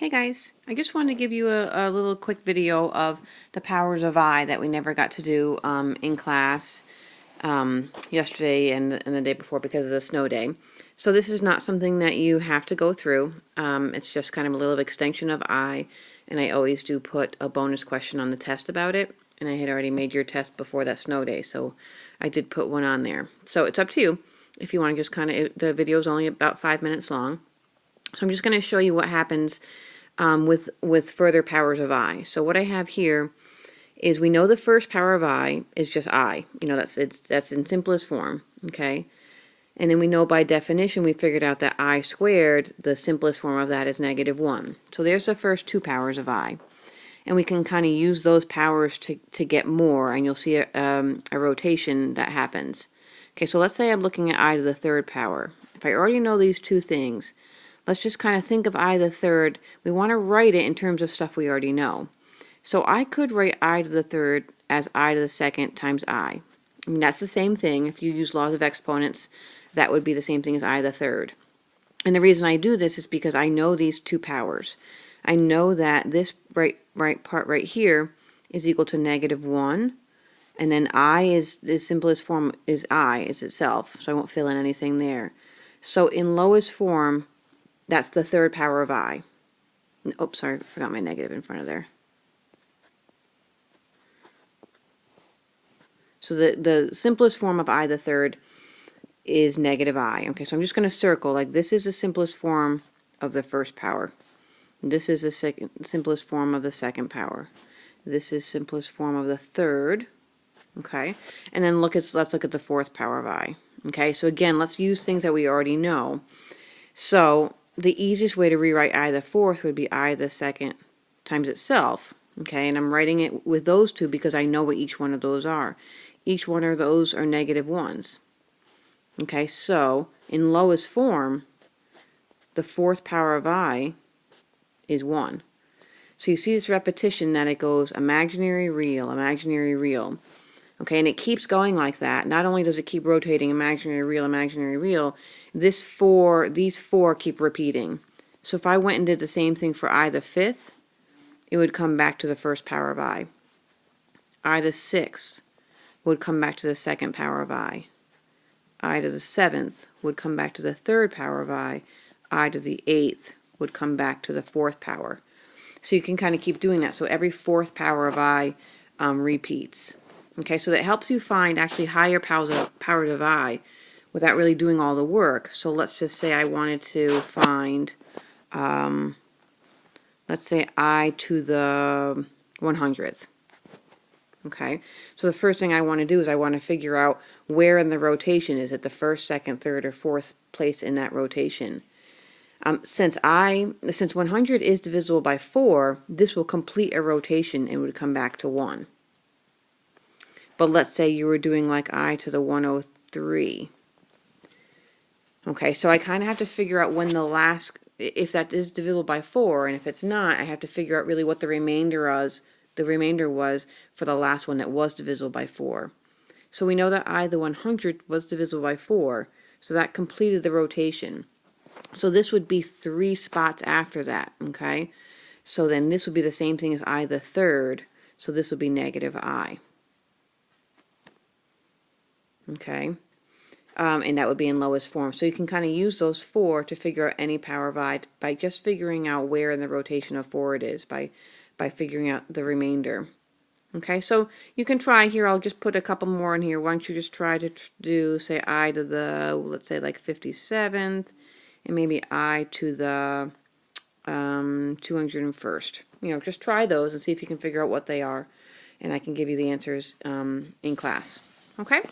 Hey guys, I just wanted to give you a little quick video of the powers of I that we never got to do in class yesterday and the day before because of the snow day. So this is not something that you have to go through. It's just kind of a little extension of I, and I always do put a bonus question on the test about it. And I had already made your test before that snow day, so I did put one on there. So it's up to you if you want to just kind of, the video is only about 5 minutes long. So I'm just going to show you what happens with further powers of I. So what I have here is we know the first power of I is just I. You know, that's in simplest form, okay? And then we know by definition we figured out that I squared, the simplest form of that is -1. So there's the first two powers of I. And we can kind of use those powers to get more, and you'll see a rotation that happens. Okay, so let's say I'm looking at I to the third power. If I already know these two things, let's just kind of think of I to the third. We want to write it in terms of stuff we already know. So I could write I to the third as I to the second times I. I mean, that's the same thing. If you use laws of exponents, that would be the same thing as I to the third. And the reason I do this is because I know these two powers. I know that this right part right here is equal to -1. And then I is the simplest form is I is itself. So I won't fill in anything there. So in lowest form, that's the third power of I. Oops, sorry, I forgot my negative in front of there. So the simplest form of I the third is -I. Okay, so I'm just going to circle, like this is the simplest form of the first power. This is the simplest form of the second power. This is simplest form of the third. Okay, and then let's look at the fourth power of I. Okay, so again, let's use things that we already know. So the easiest way to rewrite I the fourth would be I the second times itself. Okay, and I'm writing it with those two because I know what each one of those are. Each one of those are -1s. Okay, so in lowest form, the fourth power of I is 1. So you see this repetition that it goes imaginary, real, imaginary, real. Okay, and it keeps going like that. Not only does it keep rotating imaginary, real, these four keep repeating. So if I went and did the same thing for I the fifth, it would come back to the first power of I. I the sixth would come back to the second power of I. I to the seventh would come back to the third power of I. I to the eighth would come back to the fourth power. So you can kind of keep doing that. So every fourth power of I repeats. Okay, so that helps you find actually higher powers of I without really doing all the work. So let's just say I wanted to find, let's say I to the 100th. Okay, so the first thing I want to do is I want to figure out where in the rotation is it, the first, second, third, or fourth place in that rotation. Since 100 is divisible by 4, this will complete a rotation and would come back to 1. But let's say you were doing like I to the 103. Okay, so I kind of have to figure out when the last, if that is divisible by 4, and if it's not, I have to figure out really what the remainder was for the last one that was divisible by 4. So we know that I the 100 was divisible by 4, so that completed the rotation. So this would be 3 spots after that, okay? So then this would be the same thing as I the third, so this would be -I. Okay, and that would be in lowest form. So you can kind of use those 4 to figure out any power of I by just figuring out where in the rotation of 4 it is, by figuring out the remainder. Okay, so you can try here. I'll just put a couple more in here. Why don't you just try to do, say, I to the, let's say, like 57th, and maybe I to the 201st. You know, just try those and see if you can figure out what they are, and I can give you the answers in class. Okay?